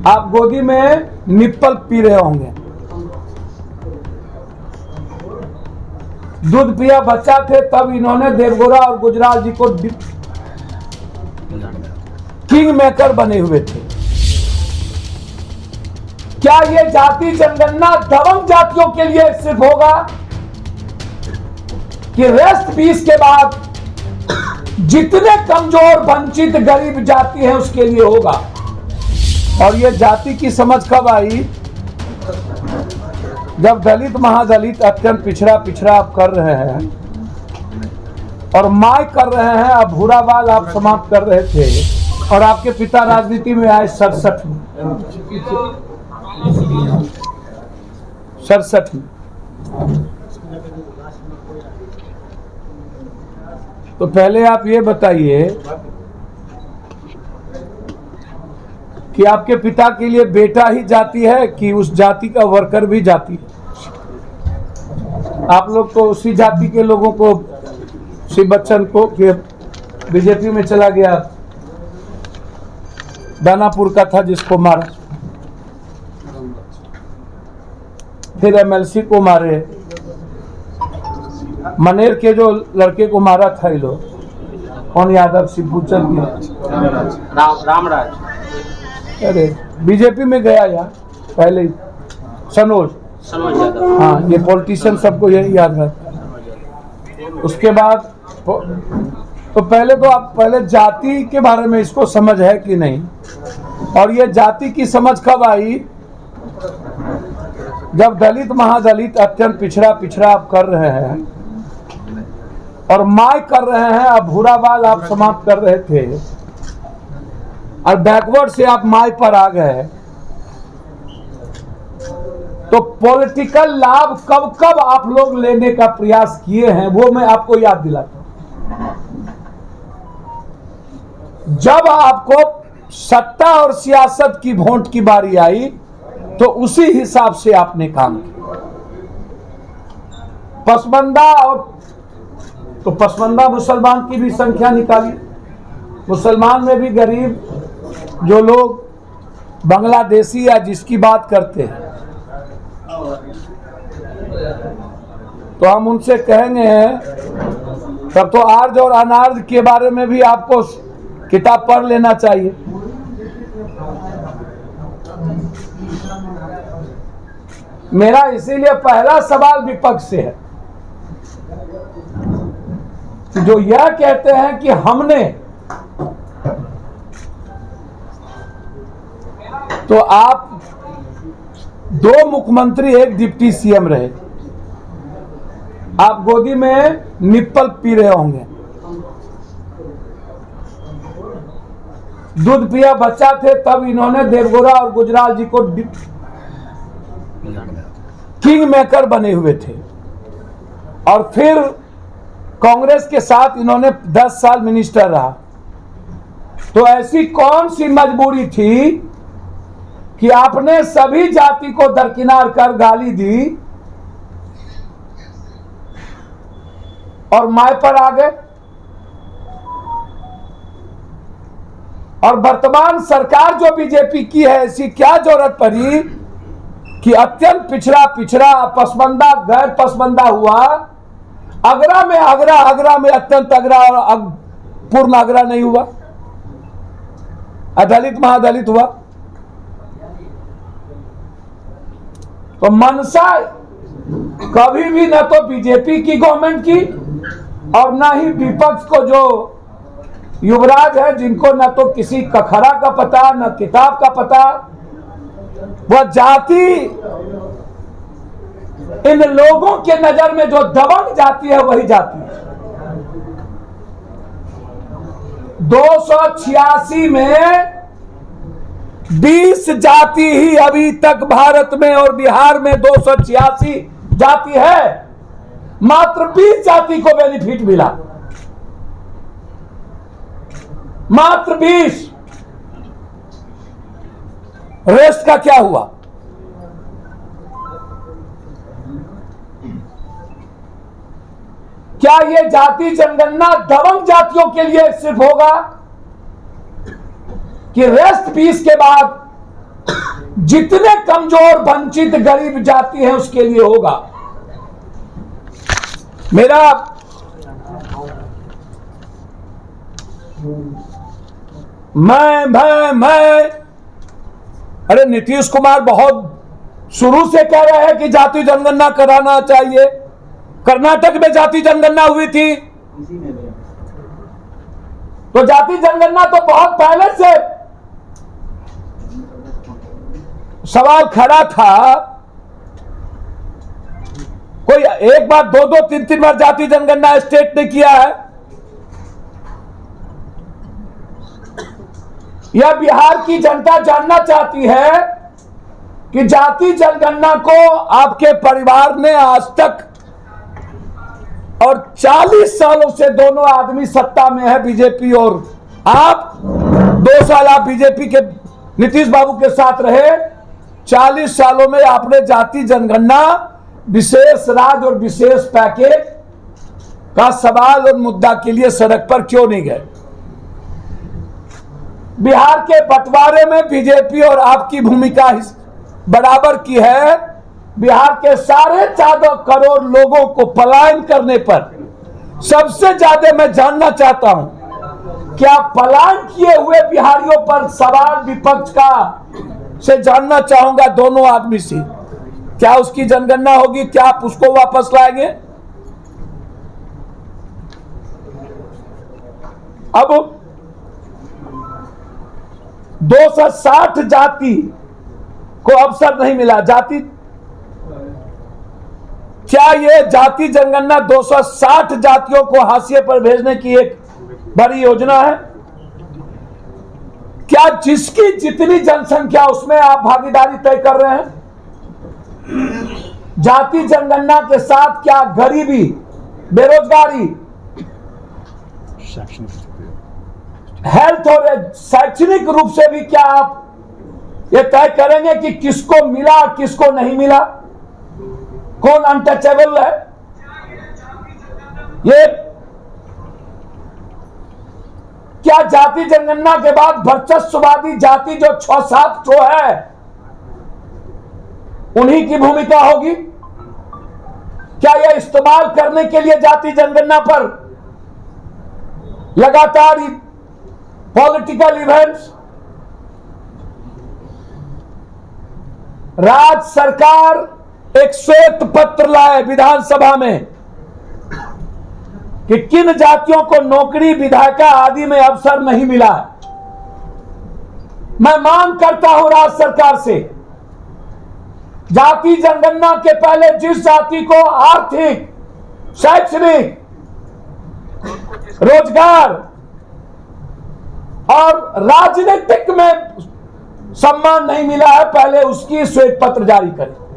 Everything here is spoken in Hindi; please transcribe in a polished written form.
आप गोदी में निप्पल पी रहे होंगे। दूध पिया बच्चा थे तब इन्होंने देवगोरा और गुजराल जी को किंग मेकर बने हुए थे। क्या ये जाति जनगणना दबंग जातियों के लिए सिर्फ होगा कि रेस्ट 20 के बाद जितने कमजोर वंचित गरीब जाति है उसके लिए होगा? और ये जाति की समझ कब आई? जब दलित महादलित अत्यंत पिछड़ा आप कर रहे हैं और माय कर रहे हैं, अब भूरा बाल आप समाप्त कर रहे थे और आपके पिता राजनीति में आए 67 में। तो पहले आप ये बताइए कि आपके पिता के लिए बेटा ही जाति है कि उस जाति का वर्कर भी जाति है? आप लोग तो उसी जाति के लोगों को, शिव बच्चन को कि बीजेपी में चला गया, दानापुर का था जिसको मारा, फिर एमएलसी को मारे, मनेर के जो लड़के को मारा था ये लोग, कौन यादव, शिवचंद रामराज, अरे बीजेपी में गया यार पहले, सनोज यादव, हाँ ये पॉलिटिशियन सबको यही याद रहता। उसके बाद तो पहले तो आप पहले जाति के बारे में इसको समझ है कि नहीं? और ये जाति की समझ कब आई? जब दलित महादलित अत्यंत पिछड़ा आप कर रहे हैं और माय कर रहे हैं, अब भूरा बाल आप समाप्त कर रहे थे और बैकवर्ड से आप माय पर आ गए, तो पॉलिटिकल लाभ कब कब आप लोग लेने का प्रयास किए हैं वो मैं आपको याद दिलाता हूं। जब आपको सत्ता और सियासत की वोट की बारी आई तो उसी हिसाब से आपने काम किया। पसमंदा और तो पसमंदा मुसलमान की भी संख्या निकाली, मुसलमान में भी गरीब जो लोग बांग्लादेशी या जिसकी बात करते हैं, तो हम उनसे कहेंगे तब तो आर्ज और अनार्ज के बारे में भी आपको किताब पढ़ लेना चाहिए। मेरा इसीलिए पहला सवाल विपक्ष से है कि जो यह कहते हैं कि हमने, तो आप 2 मुख्यमंत्री 1 डिप्टी सीएम रहे, आप गोदी में निप्पल पी रहे होंगे। दूध पिया बच्चा थे तब इन्होंने देवगोरा और गुजराल जी को किंग मेकर बने हुए थे और फिर कांग्रेस के साथ इन्होंने 10 साल मिनिस्टर रहा। तो ऐसी कौन सी मजबूरी थी कि आपने सभी जाति को दरकिनार कर गाली दी और माय पर आ गए? और वर्तमान सरकार जो बीजेपी की है, ऐसी क्या जरूरत पड़ी कि अत्यंत पिछड़ा पसमंदा गैर पसमंदा हुआ? अगरा में अत्यंत अगरा और पूर्ण अगरा नहीं हुआ, अदलित महादलित हुआ। तो मनसा कभी भी न तो बीजेपी की गवर्नमेंट की और न ही विपक्ष को जो युवराज है, जिनको न तो किसी कखरा का पता न किताब का पता, वह जाति इन लोगों के नजर में जो दबंग जाति है वही जाति है। 286 में 20 जाति ही अभी तक भारत में और बिहार में 286 जाति है, मात्र 20 जाति को बेनिफिट मिला, मात्र 20। रेस्ट का क्या हुआ? क्या यह जाति जनगणना दबंग जातियों के लिए सिर्फ होगा कि रेस्ट 20 के बाद जितने कमजोर वंचित गरीब जाति है उसके लिए होगा। मेरा मैं अरे नीतीश कुमार बहुत शुरू से कह रहे हैं कि जाति जनगणना कराना चाहिए। कर्नाटक में जाति जनगणना हुई थी, तो जाति जनगणना तो बहुत पहले से सवाल खड़ा था। कोई एक बार, दो दो, तीन तीन बार जाति जनगणना स्टेट ने किया है। यह बिहार की जनता जानना चाहती है कि जाति जनगणना को आपके परिवार ने आज तक, और 40 सालों से दोनों आदमी सत्ता में है, बीजेपी और आप, 2 साल आप बीजेपी के नीतीश बाबू के साथ रहे। 40 सालों में आपने जाति जनगणना, विशेष राज्य और विशेष पैकेज का सवाल और मुद्दा के लिए सड़क पर क्यों नहीं गए? बिहार के बंटवारे में बीजेपी और आपकी भूमिका बराबर की है। बिहार के 4.25 करोड़ लोगों को पलायन करने पर सबसे ज्यादा मैं जानना चाहता हूं, क्या पलायन किए हुए बिहारियों पर सवाल विपक्ष का से जानना चाहूंगा दोनों आदमी से, क्या उसकी जनगणना होगी? क्या आप उसको वापस लाएंगे? अब 260 जाति को अवसर नहीं मिला। जाति, क्या ये जाति जनगणना 260 जातियों को हाशिए पर भेजने की एक बड़ी योजना है? क्या जिसकी जितनी जनसंख्या उसमें आप भागीदारी तय कर रहे हैं? जाति जनगणना के साथ क्या गरीबी, बेरोजगारी, हेल्थ और शैक्षणिक रूप से भी क्या आप ये तय करेंगे कि किसको मिला, किसको नहीं मिला, कौन अनटचेबल है? ये क्या जाति जनगणना के बाद वर्चस्ववादी जाति जो 6-7 जो है उन्हीं की भूमिका होगी? क्या यह इस्तेमाल करने के लिए जाति जनगणना पर लगातार पॉलिटिकल इवेंट्स? राज्य सरकार एक श्वेत पत्र लाए विधानसभा में कि किन जातियों को नौकरी, विधायिका आदि में अवसर नहीं मिला। मैं मांग करता हूं राज्य सरकार से, जाति जनगणना के पहले जिस जाति को आर्थिक, शैक्षणिक, रोजगार और राजनीतिक में सम्मान नहीं मिला है, पहले उसकी श्वेत पत्र जारी करें।